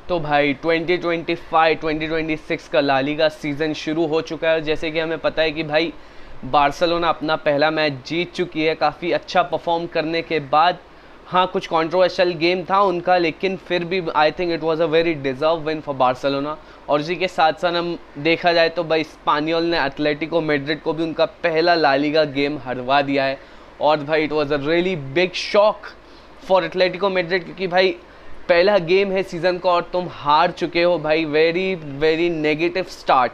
तो भाई 2025-2026 का ला लीगा सीज़न शुरू हो चुका है। जैसे कि हमें पता है कि भाई बार्सिलोना अपना पहला मैच जीत चुकी है काफ़ी अच्छा परफॉर्म करने के बाद। हाँ, कुछ कंट्रोवर्शियल गेम था उनका, लेकिन फिर भी I think it was a very deserve win for Barcelona. और इसी के साथ साथ हम देखा जाए तो भाई स्पानियोल ने एटलेटिको मैड्रिड को भी उनका पहला ला लीगा गेम हरवा दिया है। और भाई it was a really big shock for Atletico Madrid, क्योंकि भाई पहला गेम है सीज़न का और तुम हार चुके हो भाई। Very very negative start.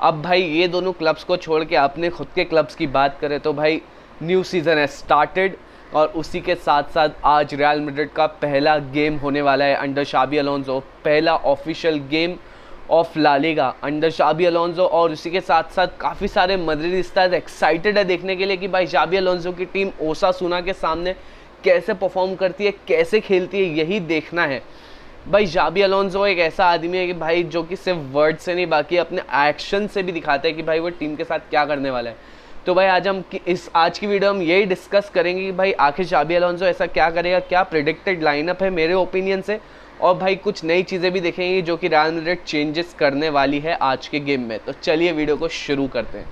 अब भाई ये दोनों क्लब्स को छोड़ के अपने खुद के क्लब्स की बात करें तो भाई न्यू सीज़न है स्टार्टेड। और उसी के साथ साथ आज रियल मैड्रिड का पहला गेम होने वाला है अंडर शाबी अलोंसो, पहला official game of La Liga under Xabi Alonso. और उसी के साथ साथ काफ़ी सारे मद्रिदिस्तास एक्साइटेड है देखने के लिए कि भाई शाबी अलोंसो की टीम ओसासुना के सामने कैसे परफॉर्म करती है, कैसे खेलती है, यही देखना है। भाई शाबी अलोंसो एक ऐसा आदमी है कि भाई जो कि सिर्फ वर्ड से नहीं बाकी अपने एक्शन से भी दिखाता है कि भाई वो टीम के साथ क्या करने वाला है। तो भाई आज की वीडियो हम यही डिस्कस करेंगे कि भाई आखिर शाबी अलोंसो ऐसा क्या करेगा, क्या प्रेडिक्टेड लाइनअप है मेरे ओपिनियन से। और भाई कुछ नई चीज़ें भी देखेंगे जो कि रियल मैड्रिड चेंजेस करने वाली है आज के गेम में। तो चलिए वीडियो को शुरू करते हैं।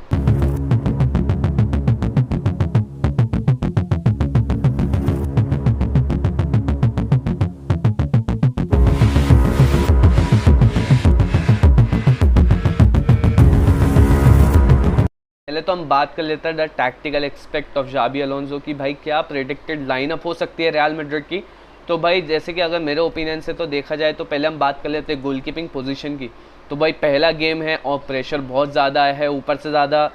पहले तो हम बात कर लेते हैं the tactical aspect of Xabi Alonso की भाई क्या प्रेडिक्टेड लाइनअप हो सकती है रियल मैड्रिड की। तो भाई जैसे कि अगर मेरे ओपिनियन से तो देखा जाए तो पहले हम बात कर लेते हैं गोलकीपिंग पोजीशन की। तो भाई पहला गेम है और प्रेशर बहुत ज़्यादा है, ऊपर से ज़्यादा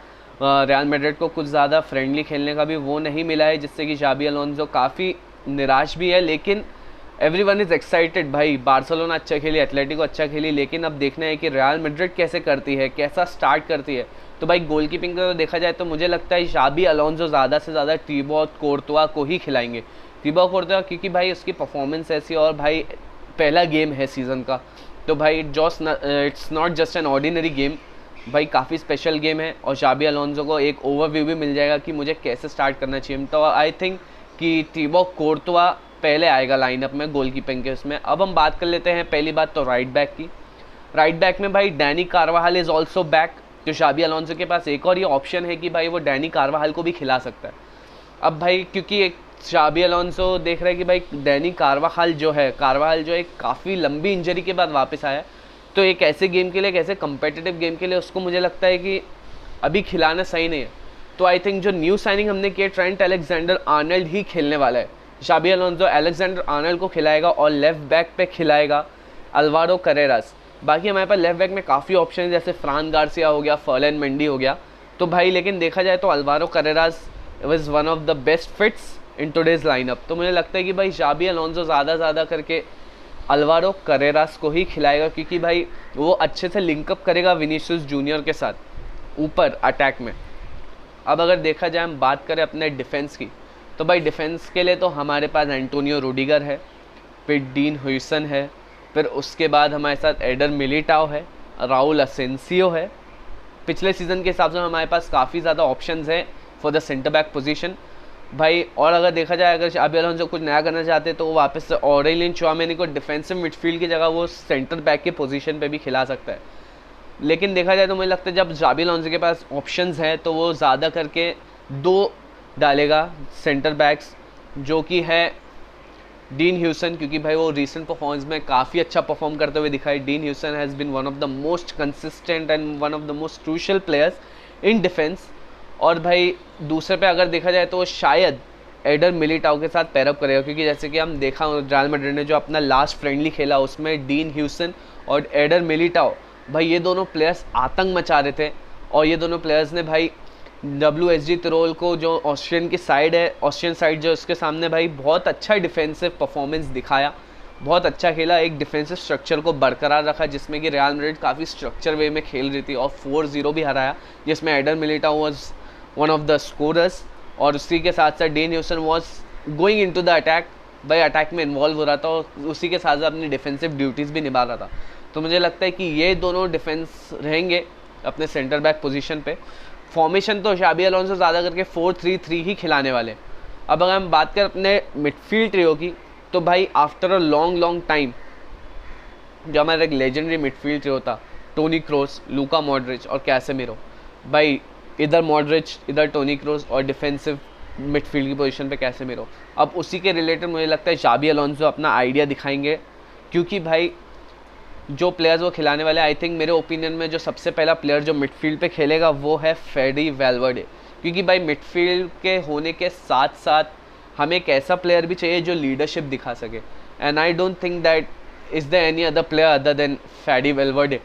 रियल मैड्रिड को कुछ ज़्यादा फ्रेंडली खेलने का भी वो नहीं मिला है, जिससे कि शाबी अलोंसो काफ़ी निराश भी है। लेकिन एवरीवन इज़ एक्साइटेड। भाई बार्सिलोना अच्छा खेली, एटलेटिको अच्छा खेली, लेकिन अब देखना है कि रियल मैड्रिड कैसे करती है, कैसा स्टार्ट करती है। तो भाई गोलकीपिंग का तो देखा जाए तो मुझे लगता है शाबी अलोंसो ज़्यादा से ज़्यादा टीबॉट कोर्तवा को ही खिलाएंगे। टीबॉट कोर्तवा क्योंकि भाई उसकी परफॉर्मेंस ऐसी और भाई पहला गेम है सीज़न का। तो भाई it's not just an ordinary game, भाई काफ़ी स्पेशल गेम है। और शाबी अलोंसो को एक ओवरव्यू भी मिल जाएगा कि मुझे कैसे स्टार्ट करना चाहिए। तो आई थिंक कि टीबॉट कोर्तवा पहले आएगा लाइनअप में गोलकीपिंग के उसमें। अब हम बात कर लेते हैं पहली बात तो राइट बैक की। राइट बैक में भाई डैनी कार्वाहाल इज़ ऑल्सो बैक। तो शाबी अलोंसो के पास एक और ये ऑप्शन है कि भाई वो डैनी कार्वाहाल को भी खिला सकता है। अब भाई क्योंकि एक शाबी अलोंसो देख रहा है कि भाई डैनी कार्वाहाल जो है काफ़ी लंबी इंजरी के बाद वापस आया, तो एक ऐसे गेम के लिए, एक ऐसे कम्पिटिटिव गेम के लिए उसको मुझे लगता है कि अभी खिलाना सही नहीं है। तो आई थिंक जो न्यू साइनिंग हमने किया ट्रेंट अलेक्जेंडर आर्नल्ड ही खेलने वाला है। शाबी अलोंसो अलेक्जेंडर आर्नल्ड को खिलाएगा और लेफ्ट बैक पे खिलाएगा अल्वारो करेरास। बाकी हमारे पास लेफ्ट बैक में काफ़ी ऑप्शन है, जैसे फ्रान गार्सिया हो गया, फर्लन मेंडी हो गया। तो भाई लेकिन देखा जाए तो Alvaro Carreras was one of the best fits in today's lineup. तो मुझे लगता है कि भाई शाबी अलोंसो ज़्यादा करके अल्वारो करेरास को ही खिलाएगा, क्योंकि भाई वो अच्छे से लिंकअप करेगा विनीसियस जूनियर के साथ ऊपर अटैक में। अब अगर देखा जाए हम बात करें अपने डिफेंस की, तो भाई डिफेंस के लिए तो हमारे पास एंटोनियो रूडिगर है, फिर डीन हुइसन है, फिर उसके बाद हमारे साथ एडर मिलिटाओ है, राउल असेंसियो है। पिछले सीज़न के हिसाब से हमारे पास काफ़ी ज़्यादा ऑप्शंस हैं for the centre back position भाई। और अगर देखा जाए अगर शाबी अलोंसो कुछ नया करना चाहते तो वो वापस से ऑरेलियन चुआमेनी को डिफेंसिव मिडफील्ड की जगह वो सेंटर बैक के पोजीशन पे भी खिला सकता है। लेकिन देखा जाए तो मुझे लगता है जब शाबी अलोंसो के पास ऑप्शंस हैं तो वो ज़्यादा करके 2 डालेगा सेंटर बैक्स, जो कि है डीन ह्यूसन, क्योंकि भाई वो रीसेंट परफॉर्मेंस में काफ़ी अच्छा परफॉर्म करते हुए दिखाई। Dean Huijsen has been one of the most consistent and one of the most crucial players in defence. और भाई दूसरे पे अगर देखा जाए तो शायद एडर मिलिटाओ के साथ पैरअप करेगा, क्योंकि जैसे कि हम देखा रियल मैड्रिड ने जो अपना लास्ट फ्रेंडली खेला उसमें डीन ह्यूसन और एडर मिलिटाओ भाई ये दोनों प्लेयर्स आतंक मचा रहे थे। और ये दोनों प्लेयर्स ने भाई WSG तिरोल को, जो ऑस्ट्रियन साइड जो उसके सामने भाई बहुत अच्छा डिफेंसिव परफॉर्मेंस दिखाया, बहुत अच्छा खेला, एक डिफेंसिव स्ट्रक्चर को बरकरार रखा, जिसमें कि रियल मैड्रिड काफ़ी स्ट्रक्चर वे में खेल रही थी और 4-0 भी हराया, जिसमें adder Militão was one of the scorers. और उसी के साथ साथ dean Hewson was going into the attack, भाई अटैक में इन्वॉल्व हो रहा था और उसी के साथ साथ अपनी डिफेंसिव ड्यूटीज़ भी निभा रहा था। तो मुझे लगता है कि ये दोनों डिफेंस रहेंगे अपने सेंटर बैक पोजीशन पे। फॉर्मेशन तो शाबी अलोंसो ज़्यादा करके 4-3-3 ही खिलाने वाले। अब अगर हम बात करें अपने मिडफील्ड ट्रियो की, तो भाई आफ्टर अ लॉन्ग टाइम जो हमारा एक लेजेंडरी मिडफील्ड जो था, टोनी क्रोस, लूका मॉड्रिच और कैसेमिरो। भाई इधर मॉड्रिच, इधर टोनी क्रोस और डिफेंसिव मिडफील्ड की पोजीशन पे कैसेमिरो। अब उसी के रिलेटेड मुझे लगता है शाबी अलोंसो अपना आइडिया दिखाएंगे, क्योंकि भाई जो प्लेयर्स वो खिलाने वाले, आई थिंक मेरे ओपिनियन में जो सबसे पहला प्लेयर जो मिडफील्ड पे खेलेगा वो है फेडी वेलवर्डे। क्योंकि भाई मिडफील्ड के होने के साथ साथ हमें एक ऐसा प्लेयर भी चाहिए जो लीडरशिप दिखा सके, and I don't think that is the any other player other than फेडी वेलवर्डे।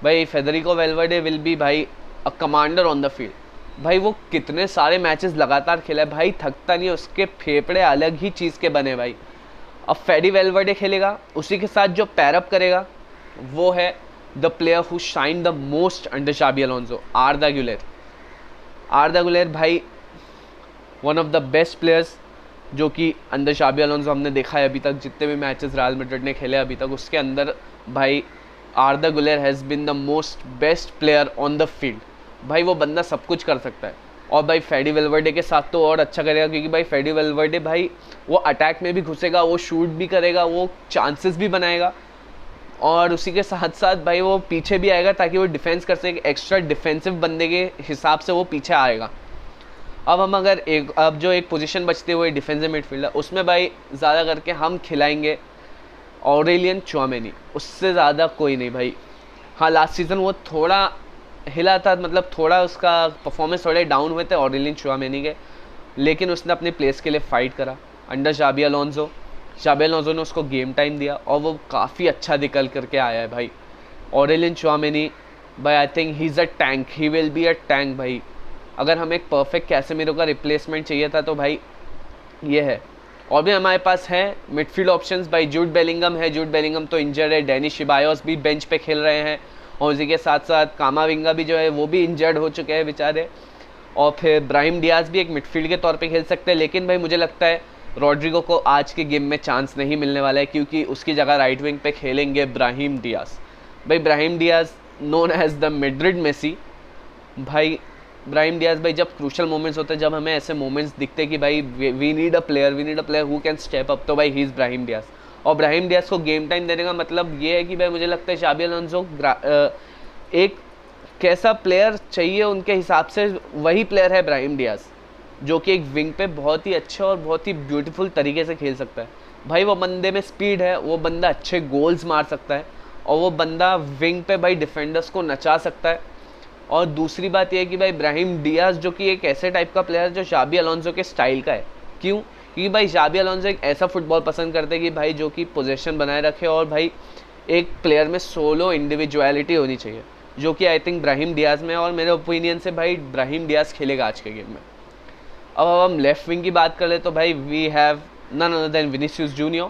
भाई फेडरिको वेलवर्डे विल बी भाई a commander on the field. भाई वो कितने सारे मैचेस लगातार खेला है भाई, थकता नहीं, उसके फेफड़े अलग ही चीज़ के बने भाई। अब फेडी वेलवर्डे खेलेगा, उसी के साथ जो पैरअप करेगा वो है the player who shine the most under Xabi Alonso, Arda Guler. Arda Guler भाई one of the best players जो कि अंदर शाबी अलोंसो हमने देखा है अभी तक, जितने भी मैचेस रियल मैड्रिड ने खेले अभी तक, उसके अंदर भाई आर्दा Guler has been the most best player on the field. भाई वो बंदा सब कुछ कर सकता है, और भाई फेडी वेलवर्डे के साथ तो और अच्छा करेगा, क्योंकि भाई फेडी वेलवर्डे भाई वो अटैक में भी घुसेगा, वो शूट भी करेगा, वो चांसेस भी बनाएगा, और उसी के साथ साथ भाई वो पीछे भी आएगा ताकि वो डिफेंस कर सके। एक्स्ट्रा डिफेंसिव बंदे के हिसाब से वो पीछे आएगा। अब हम अगर अब जो एक पोजीशन बचते हुए डिफेंसिव मिडफील्डर, उसमें भाई ज़्यादा करके हम खिलाएंगे ऑरेलियन चुआमेनी, उससे ज़्यादा कोई नहीं भाई। हाँ लास्ट सीज़न वो थोड़ा हिला था, मतलब थोड़ा उसका परफॉर्मेंस थोड़े डाउन हुए थे ऑरेलियन चुआमेनी के, लेकिन उसने अपने प्लेस के लिए फ़ाइट करा अंडर शाबी अलोंसो। शाबी अलोंसो ने उसको गेम टाइम दिया और वो काफ़ी अच्छा निकल करके आया है भाई। ऑरेलियन चुआमेनी भाई I think he is a tank, he will be a tank भाई। अगर हमें एक परफेक्ट कैसेमिरो का रिप्लेसमेंट चाहिए था तो भाई ये है। और भी हमारे पास है मिडफील्ड ऑप्शंस भाई, जूड बेलिंगम है, जूड बेलिंगम तो इंजर्ड है, डेनिस शिबायोस भी बेंच पे खेल रहे हैं, और उसी के साथ साथ कामाविंगा भी जो है वो भी इंजर्ड हो चुके हैं बेचारे, और फिर ब्राहिम डियाज भी एक मिडफील्ड के तौर पे खेल सकते हैं। लेकिन भाई मुझे लगता है रॉड्रिगो को आज के गेम में चांस नहीं मिलने वाला है, क्योंकि उसकी जगह राइट विंग पे खेलेंगे ब्राहिम डियाज। भाई Brahim Diaz known as the Madrid Messi. भाई ब्राहिम डियाज भाई जब क्रूशल मोमेंट्स होते हैं, जब हमें ऐसे मोमेंट्स दिखते हैं कि भाई we need a player who can step up, तो भाई ही इज़ ब्राहिम डियाज। और ब्राहिम डियाज को गेम टाइम देने का मतलब ये है कि भाई मुझे लगता है शाबी अलोंसो एक कैसा प्लेयर चाहिए उनके हिसाब से वही प्लेयर है ब्राहिम डियाज, जो कि एक विंग पे बहुत ही अच्छे और बहुत ही ब्यूटीफुल तरीके से खेल सकता है। भाई वो बंदे में स्पीड है, वो बंदा अच्छे गोल्स मार सकता है, और वो बंदा विंग पे भाई डिफेंडर्स को नचा सकता है। और दूसरी बात यह है कि भाई ब्राहिम डियाज जो कि एक ऐसे टाइप का प्लेयर जो शाबी अलोंसो के स्टाइल का है। क्यों? क्योंकि भाई शाबी अलोंसो एक ऐसा फुटबॉल पसंद करते हैं कि भाई जो कि पोजीशन बनाए रखे, और भाई एक प्लेयर में सोलो इंडिविजुअलिटी होनी चाहिए, जो कि आई थिंक ब्राहिम डियाज में, और मेरे ओपिनियन से भाई ब्राहिम डियाज खेलेगा आज के गेम में। अब हम लेफ्ट विंग की बात करें तो भाई we have none other than Vinicius Junior.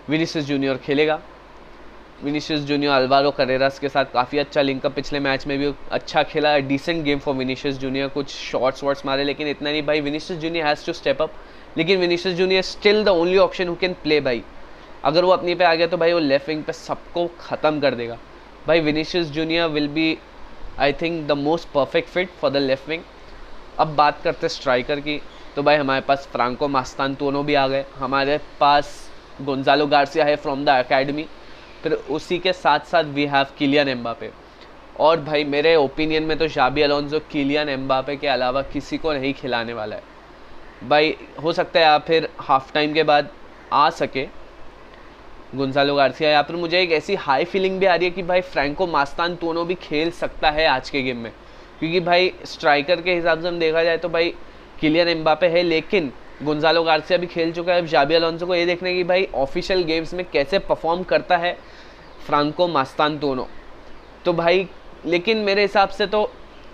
Vinicius Junior खेलेगा। विनीसियस जूनियर अल्वारो करेरास के साथ काफ़ी अच्छा लिंकअप, पिछले मैच में भी अच्छा खेला, decent game for Vinicius Junior, कुछ शॉर्ट्स वॉट्स मारे, लेकिन इतना नहीं भाई। Vinicius Junior has to step up, लेकिन Vinicius Junior still the only option who can play भाई। अगर वो अपनी पे आ गया तो भाई वो लेफ्ट विंग पे सबको ख़त्म कर देगा भाई। Vinicius Junior will be I think the most perfect fit for the left wing. अब बात करते स्ट्राइकर की, तो भाई हमारे पास फ्रांको मास्तानतुओनो भी आ गए, हमारे पास गोंजालो गार्सिया है फ्रॉम द अकेडमी, फिर उसी के साथ साथ वी हैव किलियन एम्बापे। और भाई मेरे ओपिनियन में तो शाबी अलोंसो किलियन एम्बापे के अलावा किसी को नहीं खिलाने वाला है भाई। हो सकता है या फिर हाफ टाइम के बाद आ सके गोंजालो गार्सिया, या फिर मुझे एक ऐसी हाई फीलिंग भी आ रही है कि भाई फ्रैंको मास्तानतुओनो भी खेल सकता है आज के गेम में, क्योंकि भाई स्ट्राइकर के हिसाब से हम देखा जाए तो भाई किलियन एम्बापे है, लेकिन गोंजालो गार्सिया भी खेल चुका है। शाबी अलोंसो को ये देखने की भाई ऑफिशियल गेम्स में कैसे परफॉर्म करता है फ्रांको मास्तानतुओनो। तो भाई लेकिन मेरे हिसाब से तो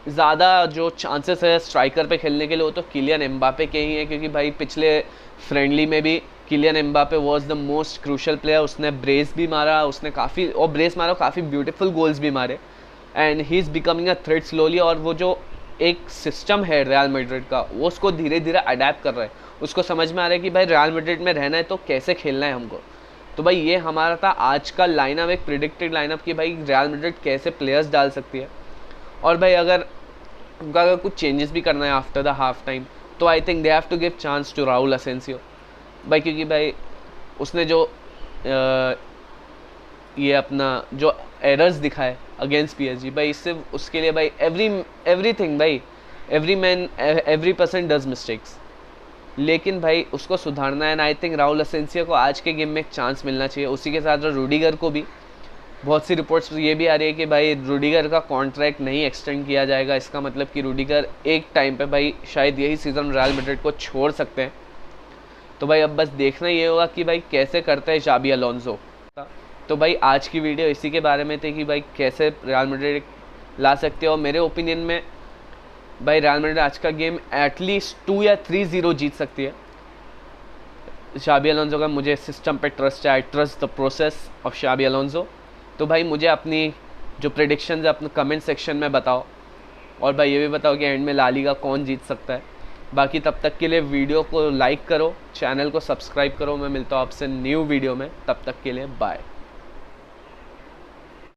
ज़्यादा जो चांसेस है स्ट्राइकर पे खेलने के लिए वो तो किलियन एम्बापे के ही है, क्योंकि भाई पिछले फ्रेंडली में भी Kylian Mbappe was the most crucial player. उसने ब्रेस भी मारा, उसने काफ़ी और ब्रेस मारा, काफ़ी ब्यूटीफुल गोल्स भी मारे, and he is becoming a threat slowly. और वो जो एक सिस्टम है रियल मैड्रिड का, वो उसको धीरे धीरे अडेप्ट कर रहा है, उसको समझ में आ रहा है कि भाई रियल मैड्रिड में रहना है तो कैसे खेलना है हमको। तो भाई ये हमारा था आज का लाइनअप, एक प्रिडिक्टेड लाइनअप कि भाई रियल मैड्रिड कैसे प्लेयर्स डाल सकती है। और भाई अगर कुछ चेंजेस भी करना है आफ्टर द हाफ टाइम, तो I think they have to give chance to Raul Asensio भाई, क्योंकि भाई उसने जो ये अपना जो एरर्स दिखाए अगेंस्ट पीएसजी भाई, इससे उसके लिए भाई एवरीथिंग भाई, every man every person does mistakes, लेकिन भाई उसको सुधारना है। And I think Rahul Asensio को आज के गेम में एक चांस मिलना चाहिए, उसी के साथ रूडिगर को भी। बहुत सी रिपोर्ट्स ये भी आ रही है कि भाई रूडिगर का कॉन्ट्रैक्ट नहीं एक्सटेंड किया जाएगा, इसका मतलब कि रूडिगर एक टाइम पे भाई शायद यही सीज़न रियल मैड्रिड को छोड़ सकते हैं। तो भाई अब बस देखना ये होगा कि भाई कैसे करते हैं जाबी अलोंसो। तो भाई आज की वीडियो इसी के बारे में थी कि भाई कैसे रियल मैड्रिड ला सकते हो। मेरे ओपिनियन में भाई रियल मैड्रिड आज का गेम एटलीस्ट 2 या 3-0 जीत सकती है। जाबी अलोंसो का मुझे सिस्टम पे ट्रस्ट है, I trust the process of Xabi Alonso. तो भाई मुझे अपनी जो प्रेडिक्शंस है अपने कमेंट सेक्शन में बताओ, और भाई ये भी बताओ कि एंड में ला लीगा कौन जीत सकता है। बाकी तब तक के लिए वीडियो को लाइक करो, चैनल को सब्सक्राइब करो। मैं मिलता हूँ आपसे न्यू वीडियो में, तब तक के लिए बाय।